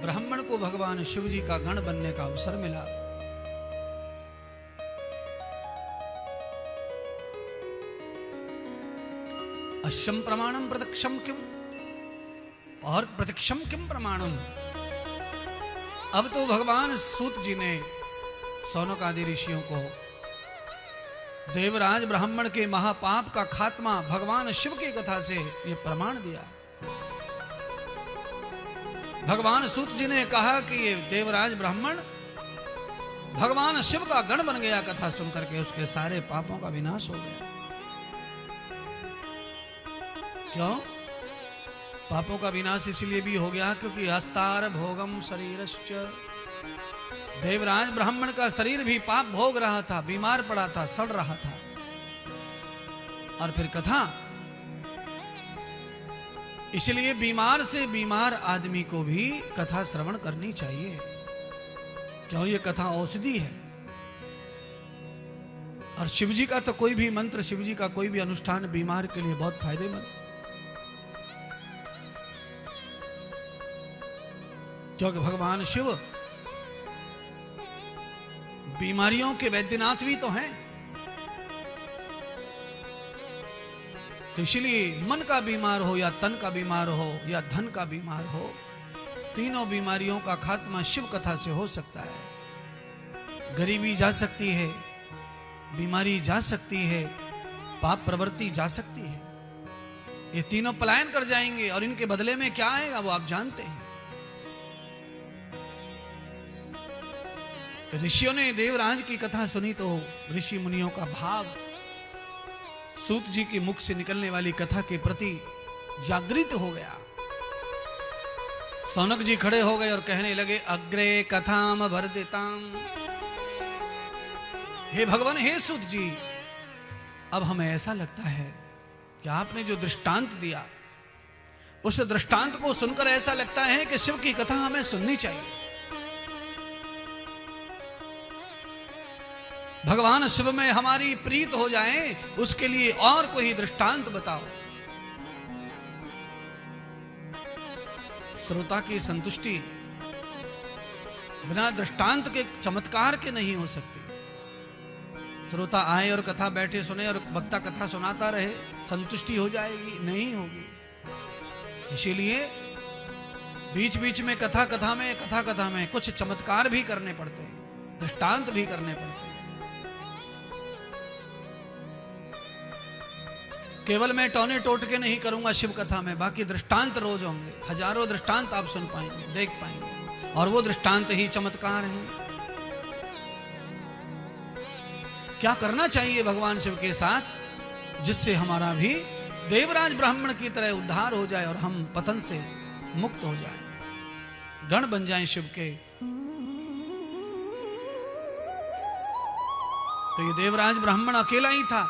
ब्राह्मण को भगवान शिव जी का गण बनने का अवसर मिला। अश्यम प्रमाणम प्रत्यक्षम किम, और प्रत्यक्षम किम प्रमाणम। अब तो भगवान सूत जी ने सौनक आदि ऋषियों को देवराज ब्राह्मण के महापाप का खात्मा भगवान शिव की कथा से ये प्रमाण दिया। भगवान सूत जी ने कहा कि ये देवराज ब्राह्मण भगवान शिव का गण बन गया, कथा सुनकर के उसके सारे पापों का विनाश हो गया। क्यों पापों का विनाश इसलिए भी हो गया क्योंकि हस्तार भोगम शरीरश्च, देवराज ब्राह्मण का शरीर भी पाप भोग रहा था, बीमार पड़ा था, सड़ रहा था। और फिर कथा, इसलिए बीमार से बीमार आदमी को भी कथा श्रवण करनी चाहिए, क्यों ये कथा औषधि है। और शिव जी का तो कोई भी मंत्र, शिव जी का कोई भी अनुष्ठान बीमार के लिए बहुत फायदेमंद, क्योंकि भगवान शिव बीमारियों के वैद्यनाथ भी तो हैं। तो इसलिए मन का बीमार हो या तन का बीमार हो या धन का बीमार हो, तीनों बीमारियों का खात्मा शिव कथा से हो सकता है। गरीबी जा सकती है, बीमारी जा सकती है, पाप प्रवृत्ति जा सकती है। ये तीनों पलायन कर जाएंगे और इनके बदले में क्या आएगा वो आप जानते हैं। ऋषियों ने देवराज की कथा सुनी तो ऋषि मुनियों का भाव सूत जी के मुख से निकलने वाली कथा के प्रति जागृत हो गया। सौनक जी खड़े हो गए और कहने लगे, अग्रे कथाम वर्धिताम। हे भगवान, हे सूत जी, अब हमें ऐसा लगता है कि आपने जो दृष्टांत दिया उस दृष्टांत को सुनकर ऐसा लगता है कि शिव की कथा हमें सुननी चाहिए। भगवान शिव में हमारी प्रीत हो जाए उसके लिए और कोई दृष्टांत बताओ। श्रोता की संतुष्टि बिना दृष्टांत के, चमत्कार के नहीं हो सकती। श्रोता आए और कथा बैठे सुने और वक्ता कथा सुनाता रहे, संतुष्टि हो जाएगी? नहीं होगी। इसीलिए बीच बीच में कथा में कुछ चमत्कार भी करने पड़ते हैं, दृष्टांत भी करने पड़ते हैं। केवल मैं टौने टोटके नहीं करूंगा शिव कथा में, बाकी दृष्टांत रोज होंगे, हजारों दृष्टांत आप सुन पाएंगे, देख पाएंगे, और वो दृष्टांत ही चमत्कार हैं। क्या करना चाहिए भगवान शिव के साथ जिससे हमारा भी देवराज ब्राह्मण की तरह उद्धार हो जाए और हम पतन से मुक्त हो जाए, गण बन जाएं शिव के। तो ये देवराज ब्राह्मण अकेला ही था।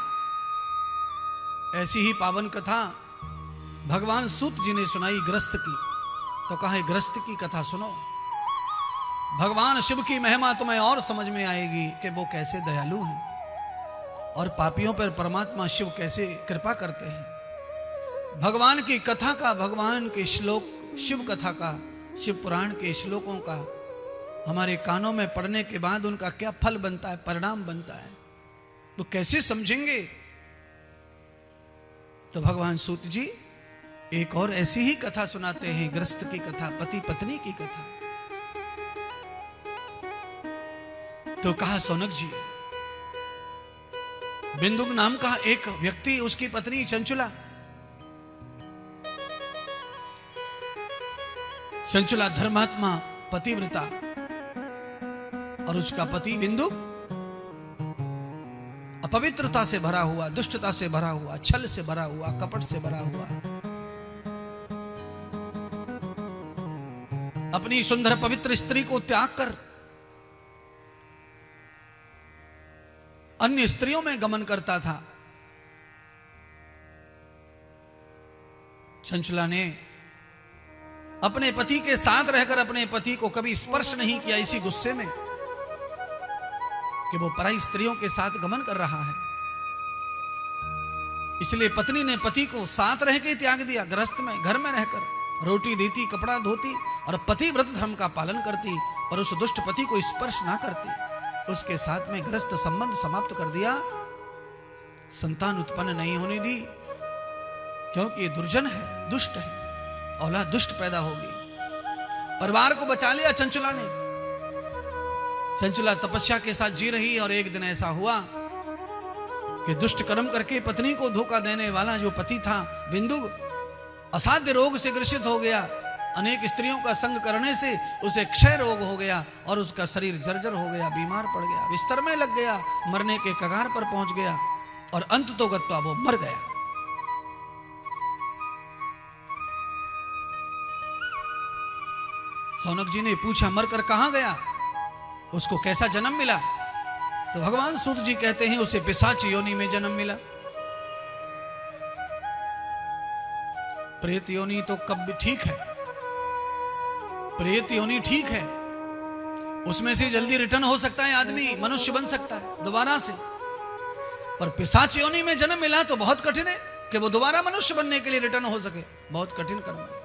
ऐसी ही पावन कथा भगवान सूत जी ने सुनाई ग्रस्त की। तो कहा, ग्रस्त की कथा सुनो, भगवान शिव की महिमा तुम्हें और समझ में आएगी कि वो कैसे दयालु हैं और पापियों पर परमात्मा शिव कैसे कृपा करते हैं। भगवान की कथा का, भगवान के श्लोक, शिव कथा का, शिव पुराण के श्लोकों का हमारे कानों में पढ़ने के बाद उनका क्या फल बनता है, परिणाम बनता है, तो कैसे समझेंगे। तो भगवान सूत जी एक और ऐसी ही कथा सुनाते हैं, ग्रस्त की कथा, पति पत्नी की कथा। तो कहा, सौनक जी, बिंदुक नाम का एक व्यक्ति, उसकी पत्नी चंचुला, धर्मात्मा, पतिव्रता, और उसका पति बिंदु अपवित्रता से भरा हुआ, दुष्टता से भरा हुआ, छल से भरा हुआ, कपट से भरा हुआ, अपनी सुंदर पवित्र स्त्री को त्याग कर अन्य स्त्रियों में गमन करता था। चंचला ने अपने पति के साथ रहकर अपने पति को कभी स्पर्श नहीं किया, इसी गुस्से में कि वो पराई स्त्रियों के साथ गमन कर रहा है। इसलिए पत्नी ने पति को साथ रह के त्याग दिया, गृहस्थ में, घर में रहकर, रोटी देती, कपड़ा धोती और पतिव्रत धर्म का पालन करती, पर उस दुष्ट पति को स्पर्श ना करती। उसके साथ में गृहस्थ संबंध समाप्त कर दिया, संतान उत्पन्न नहीं होने दी, क्योंकि ये दुर्जन है, दुष्ट है, औलाद दुष्ट पैदा होगी। परिवार को बचा लिया चंचुला ने। चंचुला तपस्या के साथ जी रही और एक दिन ऐसा हुआ कि दुष्ट कर्म करके पत्नी को धोखा देने वाला जो पति था बिंदु असाध्य रोग से ग्रसित हो गया। अनेक स्त्रियों का संग करने से उसे क्षय रोग हो गया और उसका शरीर जर्जर हो गया, बीमार पड़ गया, बिस्तर में लग गया, मरने के कगार पर पहुंच गया और अंत तो गत्वा वो मर गया। सौनक जी ने पूछा, मरकर कहां गया, उसको कैसा जन्म मिला? तो भगवान सूत जी कहते हैं उसे पिशाच योनि में जन्म मिला। प्रेत योनि तो कब भी ठीक है, प्रेत योनि ठीक है, उसमें से जल्दी रिटर्न हो सकता है, आदमी मनुष्य बन सकता है दोबारा से। पर पिशाच योनि में जन्म मिला तो बहुत कठिन है कि वो दोबारा मनुष्य बनने के लिए रिटर्न हो सके, बहुत कठिन कर्म है।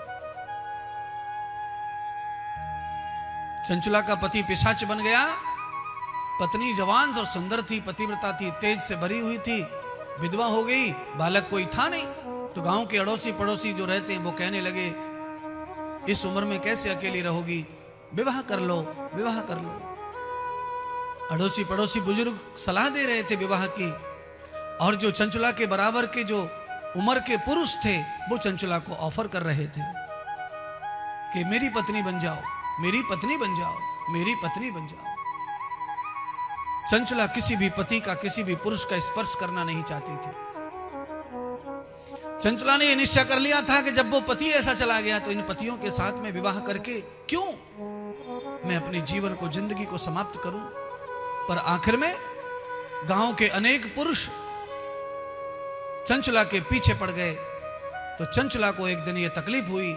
चंचुला का पति पिशाच बन गया। पत्नी जवान और सुंदर थी, पतिव्रता थी, तेज से भरी हुई थी, विधवा हो गई, बालक कोई था नहीं। तो गांव के अड़ोसी पड़ोसी जो रहते हैं वो कहने लगे, इस उम्र में कैसे अकेली रहोगी, विवाह कर लो, विवाह कर लो। अड़ोसी पड़ोसी बुजुर्ग सलाह दे रहे थे विवाह की, और जो चंचुला के बराबर के जो उम्र के पुरुष थे वो चंचुला को ऑफर कर रहे थे कि मेरी पत्नी बन जाओ, मेरी पत्नी बन जाओ, मेरी पत्नी बन जाओ। चंचुला किसी भी पति का, किसी भी पुरुष का स्पर्श करना नहीं चाहती थी। चंचुला ने यह निश्चय कर लिया था कि जब वो पति ऐसा चला गया तो इन पतियों के साथ में विवाह करके क्यों मैं अपने जीवन को, जिंदगी को समाप्त करूं। पर आखिर में गांव के अनेक पुरुष चंचुला के पीछे पड़ गए। तो चंचुला को एक दिन यह तकलीफ हुई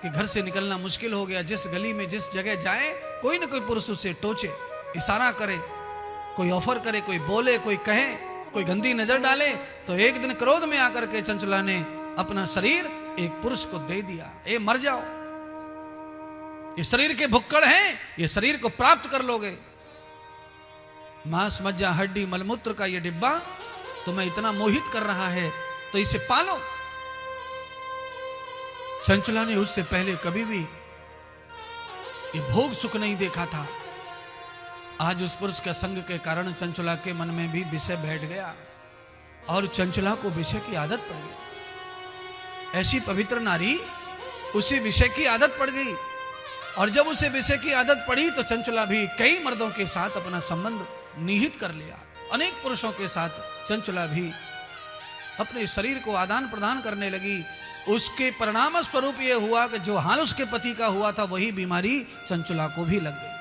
कि घर से निकलना मुश्किल हो गया। जिस गली में, जिस जगह जाए, कोई ना कोई पुरुष उसे टोचे, इशारा करे, कोई ऑफर करे, कोई बोले, कोई कहे, कोई गंदी नजर डाले। तो एक दिन क्रोध में आकर के चंचुला ने अपना शरीर एक पुरुष को दे दिया, ए मर जाओ, ये शरीर के भुक्कड़ हैं, ये शरीर को प्राप्त कर लोगे। मांस मज्जा हड्डी मलमूत्र का ये डिब्बा तुम्हें इतना मोहित कर रहा है तो इसे पालो। चंचुला ने उससे पहले कभी भी ये भोग सुख नहीं देखा था। आज उस पुरुष के संग के कारण चंचुला के मन में भी विषय बैठ गया और चंचुला को विषय की आदत पड़ गई। ऐसी पवित्र नारी, उसे विषय की आदत पड़ गई। और जब उसे विषय की आदत पड़ी तो चंचुला भी कई मर्दों के साथ अपना संबंध निहित कर लिया। अनेक पुरुषों के साथ चंचुला भी अपने शरीर को आदान प्रदान करने लगी। उसके परिणाम स्वरूप यह हुआ कि जो हाल उसके पति का हुआ था वही बीमारी चंचुला को भी लग गई।